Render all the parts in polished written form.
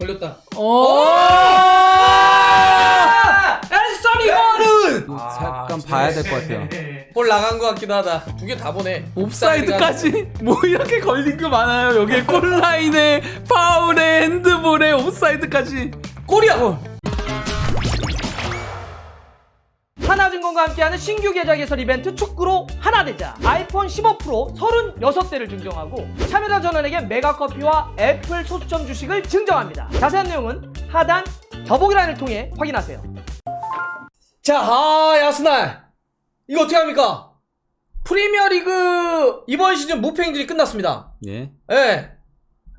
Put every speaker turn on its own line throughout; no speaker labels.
걸렸다.
앤서니 골은
잠깐 봐야 될 것 같아요.
볼 나간 것 같기도 하다. 두 개 다 보네.
옵사이드까지 뭐 이렇게 걸린 거 많아요. 여기에 골라인에 파울에 핸드볼에 옵사이드까지.
골이야.
하나증권과 함께하는 신규 계좌 개설 이벤트 축구로 하나되자. 아이폰 15 프로 36대를 증정하고 참여자 전원에게 메가커피와 애플 소수점 주식을 증정합니다. 자세한 내용은 하단 더보기란을 통해 확인하세요.
자, 아스날 이거 어떻게 합니까? 프리미어리그 이번 시즌 무패 행진이 끝났습니다.
예.
예.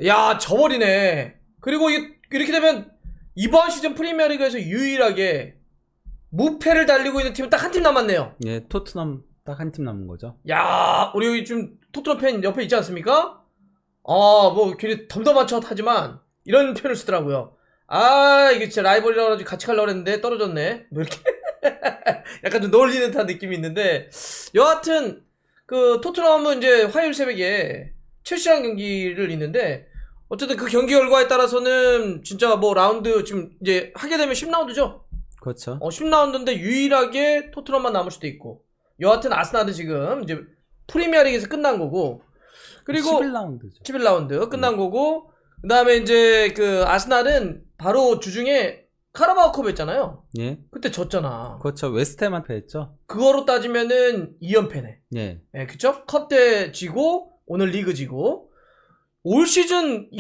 야, 져버리네. 그리고 이렇게 되면 이번 시즌 프리미어리그에서 유일하게 무패를 달리고 있는 팀은 딱 한 팀 남았네요.
예, 토트넘 딱 한 팀 남은 거죠.
야, 우리 여기 지금 토트넘 팬 옆에 있지 않습니까? 뭐 괜히 덤덤한 척 하지만 이런 표현을 쓰더라고요. 이게 진짜 라이벌이라 가지고 같이 가려고 했는데 떨어졌네. 뭐 이렇게 약간 좀 놀리는 듯한 느낌이 있는데, 여하튼 그 토트넘은 이제 화요일 새벽에 첼시랑 경기를 있는데, 어쨌든 그 경기 결과에 따라서는 진짜 뭐 라운드 지금 이제 하게 되면 10라운드죠.
그렇죠.
10라운드인데 유일하게 토트넘만 남을 수도 있고, 여하튼 아스날은 지금 이제 프리미어리그에서 끝난 거고, 그리고
11라운드죠.
11라운드 끝난 거고, 그 다음에 이제 그 아스날은 바로 주중에 카라바오컵이었잖아요.
예.
그때 졌잖아.
그렇죠. 웨스트햄한테 했죠.
그거로 따지면은 2연패네.
예.
예, 그쵸? 컵 때 지고, 오늘 리그 지고, 올 시즌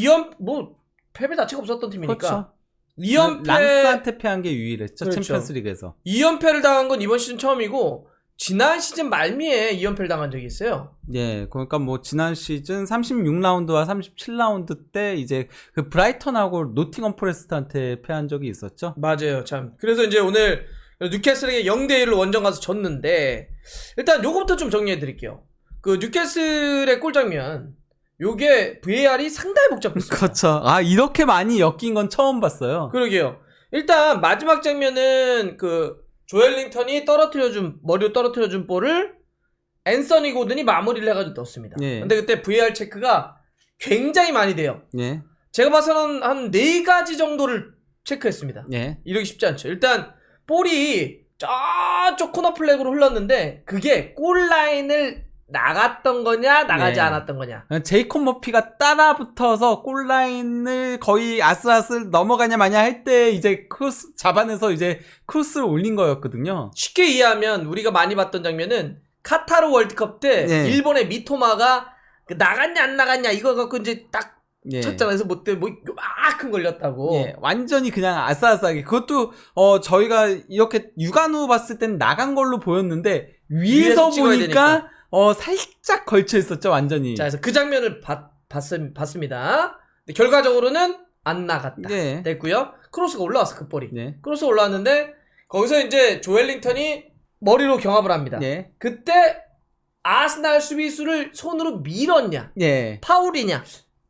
패배 자체가 없었던 팀이니까.
그렇죠.
2연패,
란스한테 패한 게 유일했죠.
그렇죠.
챔피언스리그에서.
2연패를 당한 건 이번 시즌 처음이고, 지난 시즌 말미에 2연패를 당한 적이 있어요.
예, 그러니까 뭐 지난 시즌 36라운드와 37라운드 때 이제 그 브라이턴하고 노팅엄 포레스트한테 패한 적이 있었죠.
맞아요, 참. 그래서 이제 오늘 뉴캐슬에게 0대1로 원정 가서 졌는데, 일단 요거부터 좀 정리해 드릴게요. 그 뉴캐슬의 골 장면, 요게 VAR이 상당히 복잡했어요.
그렇죠. 이렇게 많이 엮인 건 처음 봤어요.
그러게요. 일단 마지막 장면은 그 조엘링턴이 머리로 떨어뜨려준 볼을 앤서니 고든이 마무리를 해가지고 넣었습니다.
예.
근데 그때 VAR 체크가 굉장히 많이 돼요.
예.
제가 봐서는 한 4가지 정도를 체크했습니다.
예.
이러기 쉽지 않죠. 일단 볼이 저쪽 코너 플래그로 흘렀는데 그게 골라인을 나갔던 거냐 나가지
네.
않았던 거냐.
제이콥 머피가 따라붙어서 골라인을 거의 아슬아슬 넘어가냐 마냐 할 때 이제 크로스 잡아내서 이제 크로스를 올린 거였거든요.
쉽게 이해하면 우리가 많이 봤던 장면은 카타르 월드컵 때
네.
일본의 미토마가 나갔냐 안 나갔냐 이거 갖고 이제 딱
예.
쳤잖아요. 그래서 뭐 요만큼 걸렸다고.
예, 완전히 그냥 아싸아싸하게. 그것도 저희가 이렇게 육안으로 봤을 땐 나간 걸로 보였는데 위에서
찍어야
보니까
되니까.
살짝 걸쳐 있었죠, 완전히.
자, 그래서 그 장면을 봤습니다. 근데 결과적으로는 안 나갔다.
네.
됐고요. 크로스가 올라왔어, 그 볼이.
네.
크로스가 올라왔는데 거기서 이제 조엘링턴이 머리로 경합을 합니다.
예.
그때 아스날 수비수를 손으로 밀었냐,
예.
파울이냐.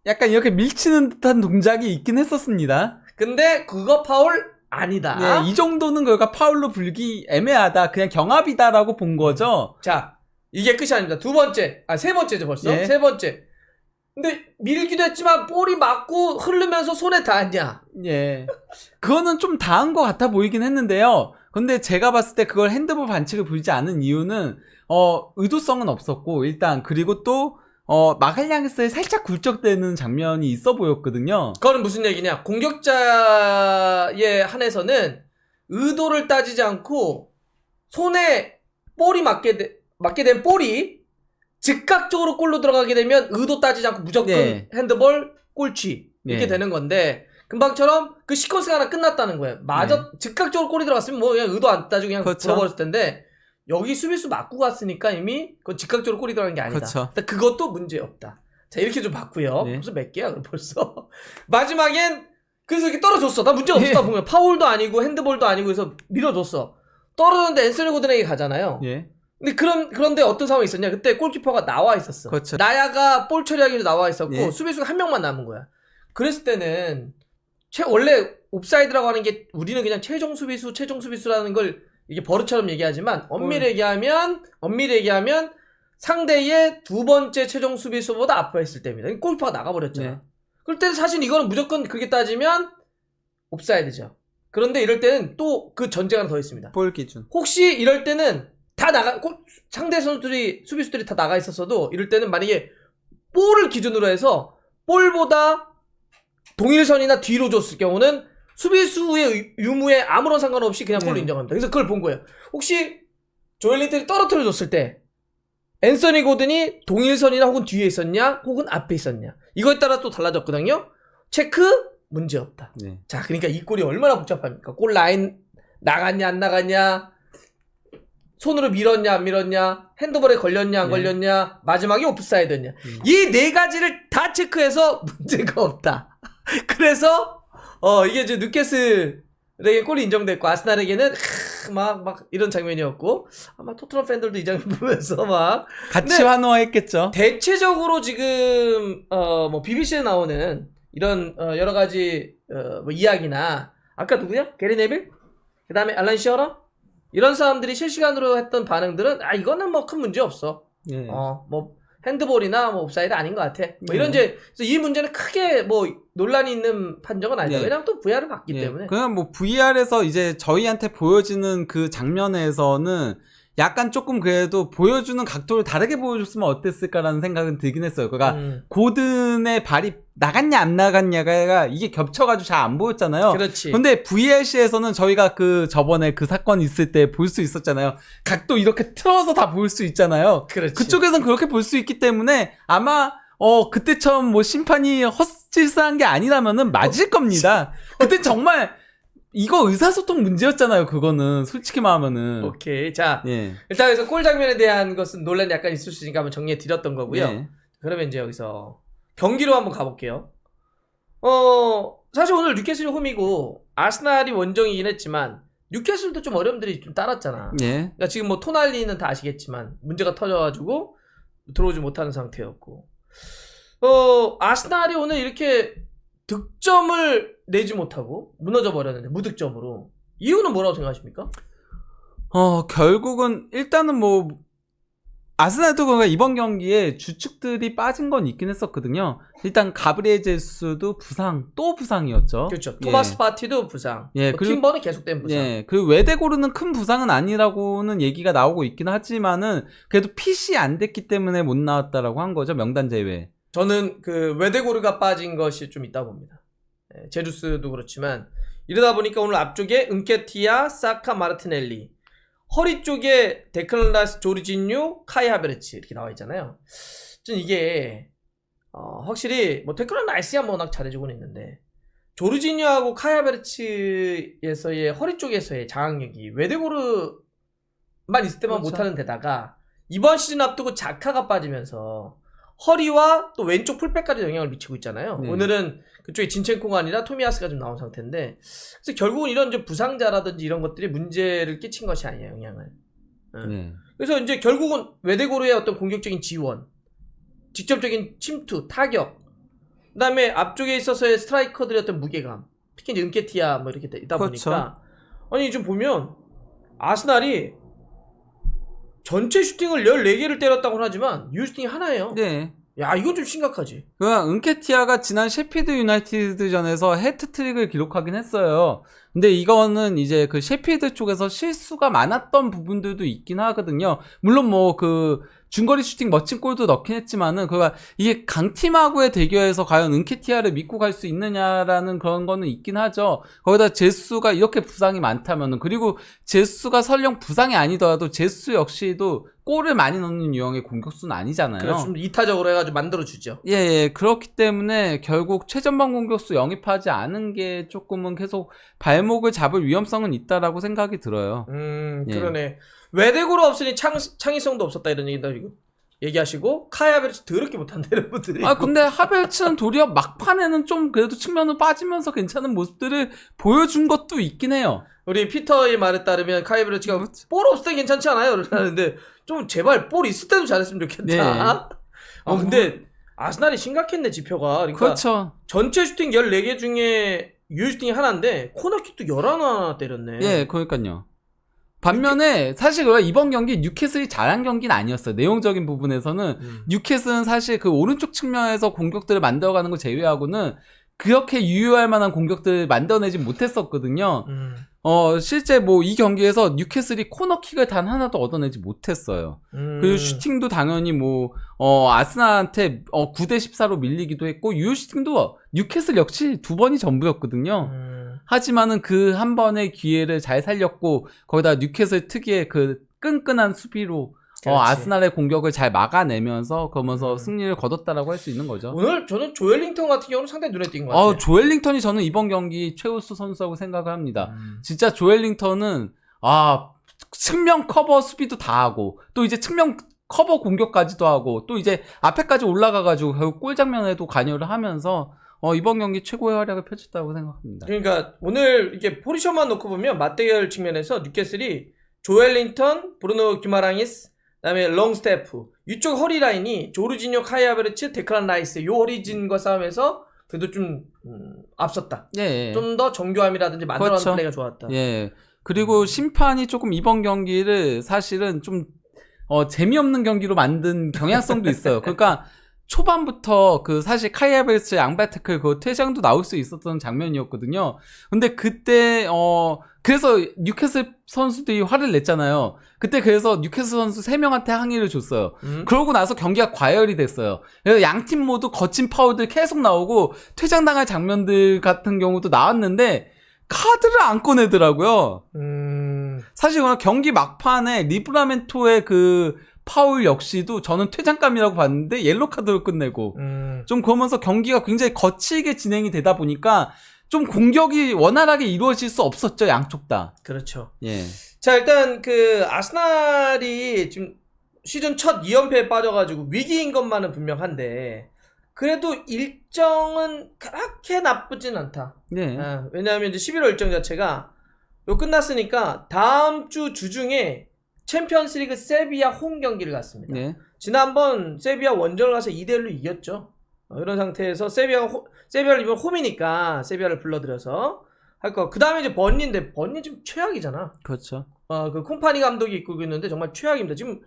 약간 이렇게 밀치는 듯한 동작이 있긴 했었습니다.
근데 그거 파울 아니다.
예, 이 정도는 그러니까 파울로 불기 애매하다. 그냥 경합이다라고 본 거죠.
자, 이게 끝이 아닙니다. 세 번째죠 벌써.
예.
세 번째. 근데 밀기도 했지만 볼이 맞고 흐르면서 손에 닿았냐.
예. 그거는 좀 다한 것 같아 보이긴 했는데요. 근데 제가 봤을 때 그걸 핸드볼 반칙을 부리지 않은 이유는, 의도성은 없었고, 일단, 그리고 또, 마갈량스에 살짝 굴적대는 장면이 있어 보였거든요.
그거는 무슨 얘기냐. 공격자에 한해서는 의도를 따지지 않고 손에 볼이 맞게 된 볼이 즉각적으로 골로 들어가게 되면 의도 따지지 않고 무조건
네.
핸드볼, 골치 이렇게
네.
되는 건데, 금방처럼 그 시퀀스가 하나 끝났다는 거예요. 즉각적으로 골이 들어갔으면 뭐 그냥 의도 안 따지고 그냥
그렇죠.
들어버렸을 텐데, 여기 수비수 맞고 갔으니까 이미 그건 즉각적으로 골이 들어간 게 아니다.
그렇죠.
그것도 문제 없다. 자, 이렇게 좀 봤고요.
네.
벌써 몇 개야 그럼 벌써. 마지막엔 그래서 이렇게 떨어졌어. 나 문제 없었다
예.
보면 파울도 아니고 핸드볼도 아니고 해서 밀어줬어. 떨어졌는데 앤서니 고든에게 가잖아요.
예.
근데 그런데 어떤 상황이 있었냐? 그때 골키퍼가 나와 있었어.
그렇죠.
나야가 볼 처리하기 위해서 나와 있었고,
예.
수비수가 한 명만 남은 거야. 그랬을 때는 원래 옵사이드라고 하는 게 우리는 그냥 최종 수비수라는 걸 이게 버릇처럼 얘기하지만 엄밀히 얘기하면 상대의 두 번째 최종 수비수보다 앞에 있을 때입니다. 골키퍼가 나가버렸잖아.
네.
그럴 때는 사실 이거는 무조건 그렇게 따지면 옵사이드죠. 그런데 이럴 때는 또 그 전제가 하나 더 있습니다.
볼 기준.
혹시 이럴 때는 다 상대 선수들이 수비수들이 다 나가 있었어도 이럴 때는 만약에 볼을 기준으로 해서 볼보다 동일선이나 뒤로 줬을 경우는 수비수의 유무에 아무런 상관없이 그냥 골로 인정합니다. 그래서 그걸 본 거예요. 혹시 조엘린턴이 떨어뜨려 줬을 때 앤서니 고든이 동일선이나 혹은 뒤에 있었냐 혹은 앞에 있었냐 이거에 따라 또 달라졌거든요. 체크 문제없다.
네.
자, 그러니까 이 골이 얼마나 복잡합니까? 골 라인 나갔냐 안 나갔냐, 손으로 밀었냐 안 밀었냐, 핸드볼에 걸렸냐 안 걸렸냐, 마지막에 오프사이드냐, 이 네 가지를 다 체크해서 문제가 없다. 그래서 이게 이제 뉴캐슬에게 골이 인정됐고 아스날에게는 막 이런 장면이었고 아마 토트넘 팬들도 이 장면 보면서 막
같이
근데
환호했겠죠.
대체적으로 지금 뭐 BBC에 나오는 이런 여러 가지 뭐 이야기나 아까 누구야? 게리 네빌? 그 다음에 알란 시어러? 이런 사람들이 실시간으로 했던 반응들은 이거는 뭐 큰 문제 없어.
예.
뭐 핸드볼이나 뭐 옵사이드 아닌 것 같아. 뭐 이런 이제 그래서 이 문제는 크게 뭐 논란이 있는 판정은 아니다.
예.
왜냐면 또 VR을 봤기
예.
때문에.
그냥 뭐 VR에서 이제 저희한테 보여지는 그 장면에서는 약간 조금 그래도 보여주는 각도를 다르게 보여줬으면 어땠을까라는 생각은 들긴 했어요. 그러니까 고든의 발이 나갔냐 안 나갔냐가 이게 겹쳐가지고 잘 안 보였잖아요.
그렇지.
근데 VRC에서는 저희가 그 저번에 그 사건 있을 때 볼 수 있었잖아요. 각도 이렇게 틀어서 다 볼 수 있잖아요.
그렇지.
그쪽에선 그렇게 볼 수 있기 때문에 아마 그때처럼 뭐 심판이 헛질서한 게 아니라면은 맞을 겁니다. 그때 정말 이거 의사소통 문제였잖아요. 그거는 솔직히 말하면은.
오케이. 자,
예.
일단 여기서 골 장면에 대한 것은 논란이 약간 있을 수 있으니까 한번 정리해 드렸던 거고요.
예.
그러면 이제 여기서 경기로 한번 가볼게요. 사실 오늘 뉴캐슬이 홈이고 아스날이 원정이긴 했지만 뉴캐슬도 좀 어려움들이 좀 따랐잖아.
예.
그러니까 지금 뭐 토날리는 다 아시겠지만 문제가 터져가지고 들어오지 못하는 상태였고, 아스날이 오늘 이렇게 득점을 내지 못하고 무너져 버렸는데 무득점으로 이유는 뭐라고 생각하십니까?
결국은 일단은 뭐 아스날도 그러니까 이번 경기에 주축들이 빠진 건 있긴 했었거든요. 일단 가브리엘 제수도 또 부상이었죠.
그렇죠.
예.
토마스 파티도 부상.
예,
뭐
그리고-
팀버는 계속된 부상.
예, 그리고 웨데고르는 큰 부상은 아니라고는 얘기가 나오고 있긴 하지만은 그래도 핏이 안 됐기 때문에 못 나왔다라고 한 거죠. 명단 제외.
저는 그 웨데고르가 빠진 것이 좀 있다고 봅니다. 제주스도 그렇지만 이러다 보니까 오늘 앞쪽에 은케티아, 사카, 마르티넬리, 허리 쪽에 데클란 라이스, 조르진유, 카이 하베르츠 이렇게 나와 있잖아요. 전 이게 확실히 뭐 데클란 라이스야 뭐 워낙 잘해주고는 있는데 조르진유하고 카이 하베르츠에서의 허리 쪽에서의 장악력이 웨데고르만 있을 때만
그렇죠.
못하는 데다가 이번 시즌 앞두고 자카가 빠지면서 허리와 또 왼쪽 풀백까지 영향을 미치고 있잖아요.
네.
오늘은 그쪽에 진첸코가 아니라 토미아스가 좀 나온 상태인데, 그래서 결국은 이런 이제 부상자라든지 이런 것들이 문제를 끼친 것이 아니에요, 영향을.
네.
그래서 이제 결국은 웨데고르의 어떤 공격적인 지원, 직접적인 침투, 타격, 그다음에 앞쪽에 있어서의 스트라이커들의 어떤 무게감, 특히 이제 은케티아 뭐 이렇게 있다
그렇죠.
보니까 아니 좀 보면 아스날이 전체 슈팅을 14개를 때렸다고는 하지만 유슈팅이 하나예요.
네.
야, 이건 좀 심각하지.
은케티아가 지난 셰필드 유나이티드전에서 해트트릭을 기록하긴 했어요. 근데 이거는 이제 그 셰필드 쪽에서 실수가 많았던 부분들도 있긴 하거든요. 물론 뭐 그 중거리 슈팅 멋진 골도 넣긴 했지만은 이게 강팀하고의 대결에서 과연 은케티아를 믿고 갈 수 있느냐라는 그런 거는 있긴 하죠. 거기다 제수가 이렇게 부상이 많다면은, 그리고 제수가 설령 부상이 아니더라도 제수 역시도 골을 많이 넣는 유형의 공격수는 아니잖아요.
그래서 좀 이타적으로 해가지고 만들어주죠.
예, 그렇기 때문에 결국 최전방 공격수 영입하지 않은 게 조금은 계속 발목을 잡을 위험성은 있다라고 생각이 들어요. 예.
그러네. 웨데고르 없으니 창의성도 없었다 이런 얘기하시고 카야베르츠 더럽게 못한다 이런 분들이.
근데 하베르츠는 도리어 막판에는 좀 그래도 측면을 빠지면서 괜찮은 모습들을 보여준 것도 있긴 해요.
우리 피터의 말에 따르면 카야베르츠가
그렇지.
볼 없을 때 괜찮지 않아요? 그러는데 좀 제발 볼 있을 때도 잘했으면 좋겠다.
네.
근데 아스날이 심각했네 지표가. 그러니까
그렇죠.
전체 슈팅 14개 중에 유슈팅이 하나인데 코너킥도 11하나 때렸네.
예, 그러니까요. 반면에 사실 이번 경기 뉴캐슬이 잘한 경기는 아니었어요. 내용적인 부분에서는 뉴캐슬은 사실 그 오른쪽 측면에서 공격들을 만들어가는 거 제외하고는 그렇게 유효할 만한 공격들 만들어내지 못했었거든요.
음.
실제 뭐 이 경기에서 뉴캐슬이 코너킥을 단 하나도 얻어내지 못했어요. 그리고 슈팅도 당연히 뭐 아스날한테 9대 14로 밀리기도 했고 유효 슈팅도 뉴캐슬 역시 2번이 전부였거든요. 하지만은 그 한 번의 기회를 잘 살렸고 거기다 뉴캐슬 특유의 그 끈끈한 수비로
그렇지.
아스날의 공격을 잘 막아내면서 그러면서 승리를 거뒀다라고 할 수 있는 거죠.
오늘 저는 조엘링턴 같은 경우는 상당히 눈에 띈 것 같아요.
조엘링턴이 저는 이번 경기 최우수 선수라고 생각을 합니다. 진짜 조엘링턴은 측면 커버 수비도 다 하고 또 이제 측면 커버 공격까지도 하고 또 이제 앞에까지 올라가가지고 결국 골 장면에도 관여를 하면서 이번 경기 최고의 활약을 펼쳤다고 생각합니다.
그러니까 오늘 이렇게 포지션만 놓고 보면 맞대결 측면에서 뉴캐슬이 조엘링턴, 브루노 기마랑이스, 그다음에 롱스태프 이쪽 허리 라인이 조르지뇨, 카이 하베르츠, 데클란 라이스 요 허리진과 싸움에서 그래도 좀 앞섰다.
예.
좀 더 정교함이라든지 만들어가는
그렇죠.
플레이가 좋았다.
예. 그리고 심판이 조금 이번 경기를 사실은 좀 재미없는 경기로 만든 경향성도 있어요. 그러니까 초반부터 그 사실 카이 하베르츠의 양발 태클 그 퇴장도 나올 수 있었던 장면이었거든요. 근데 그때 그래서 뉴캐슬 선수들이 화를 냈잖아요. 그때 그래서 뉴캐슬 선수 3명한테 항의를 줬어요. 그러고 나서 경기가 과열이 됐어요. 그래서 양팀 모두 거친 파울들 계속 나오고 퇴장당할 장면들 같은 경우도 나왔는데 카드를 안 꺼내더라고요. 사실 오늘 경기 막판에 리브라멘토의 그 파울 역시도 저는 퇴장감이라고 봤는데 옐로 카드로 끝내고 좀 그러면서 경기가 굉장히 거칠게 진행이 되다 보니까 좀 공격이 원활하게 이루어질 수 없었죠, 양쪽 다.
그렇죠.
예.
자, 일단 그 아스날이 지금 시즌 첫 2연패에 빠져가지고 위기인 것만은 분명한데 그래도 일정은 그렇게 나쁘진 않다.
네.
왜냐하면 이제 11월 일정 자체가 요 끝났으니까 다음 주 주중에 챔피언스리그 세비야 홈 경기를 갔습니다.
네.
지난번 세비야 원정을 가서 2대1로 이겼죠. 이런 상태에서 세비야를 이번 홈이니까 세비야를 불러들여서 할 거. 그 다음에 이제 번니인데 번니 지금 최악이잖아.
그렇죠.
그 콤파니 감독이 이끌고 있는데 정말 최악입니다. 지금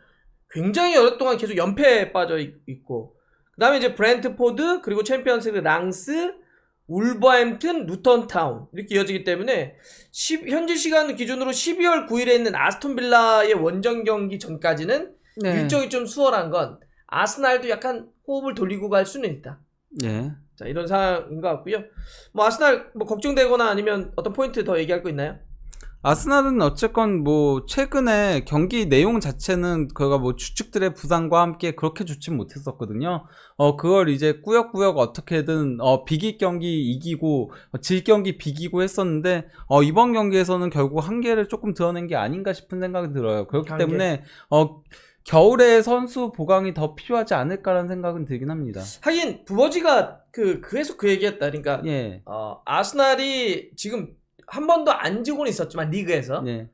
굉장히 오랫동안 계속 연패에 빠져 있고 그 다음에 이제 브렌트포드 그리고 챔피언스리그 랑스 울버햄튼, 루턴타운 이렇게 이어지기 때문에 현지 시간 기준으로 12월 9일에 있는 아스톤빌라의 원정 경기 전까지는
네.
일정이 좀 수월한 건 아스날도 약간 호흡을 돌리고 갈 수는 있다.
네.
자, 이런 상황인 것 같고요. 뭐 아스날 뭐 걱정되거나 아니면 어떤 포인트 더 얘기할 거 있나요?
아스날은 어쨌건 뭐 최근에 경기 내용 자체는 그가 뭐 주축들의 부상과 함께 그렇게 좋지 못했었거든요. 그걸 이제 꾸역꾸역 어떻게든 비길 경기 이기고 질 경기 비기고 했었는데 이번 경기에서는 결국 한계를 조금 드러낸 게 아닌가 싶은 생각이 들어요. 그렇기
한계.
때문에 겨울에 선수 보강이 더 필요하지 않을까라는 생각은 들긴 합니다.
하긴 부버지가 계속 그 얘기했다. 그러니까
예.
아스날이 지금 한 번도 안 지고는 있었지만 리그에서
예.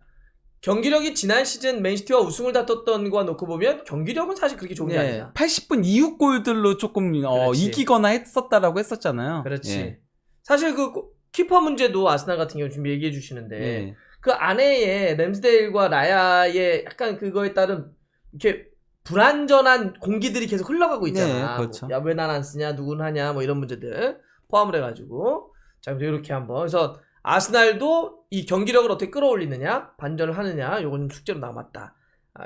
경기력이 지난 시즌 맨시티와 우승을 다퉜던 거와 놓고 보면 경기력은 사실 그렇게 좋은 게 아니다.
80분 이후 골들로 조금
그렇지.
이기거나 했었다라고 했었잖아요.
그렇지.
예.
사실 그 키퍼 문제도 아스날 같은 경우 좀 얘기해 주시는데
예.
그 안에의 램스데일과 라야의 약간 그거에 따른 이렇게 불안전한 공기들이 계속 흘러가고 있잖아.
네, 그렇죠.
야, 왜 난 안 쓰냐, 누군 하냐, 뭐 이런 문제들 포함을 해가지고 자, 이렇게 한번 그래서 아스날도 이 경기력을 어떻게 끌어올리느냐, 반전을 하느냐, 요건 좀 숙제로 남았다.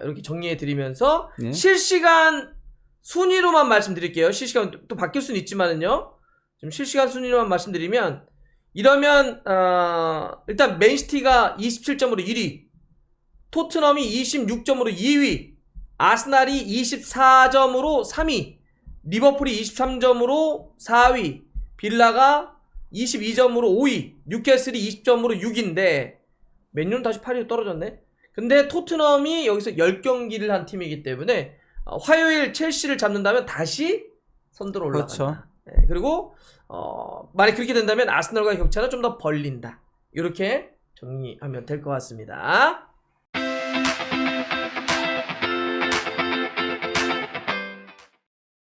이렇게 정리해 드리면서
네.
실시간 순위로만 말씀드릴게요. 실시간 또 바뀔 수는 있지만은요. 좀 실시간 순위로만 말씀드리면 이러면 일단 맨시티가 27점으로 1위, 토트넘이 26점으로 2위, 아스날이 24점으로 3위, 리버풀이 23점으로 4위, 빌라가 22점으로 5위, 뉴캐슬이 20점으로 6위인데 맨유는 다시 8위로 떨어졌네. 근데 토트넘이 여기서 10경기를 한 팀이기 때문에 화요일 첼시를 잡는다면 다시 선두로 올라간다.
그렇죠.
네, 그리고 만약 그렇게 된다면 아스날과의 격차는 좀 더 벌린다. 이렇게 정리하면 될 것 같습니다.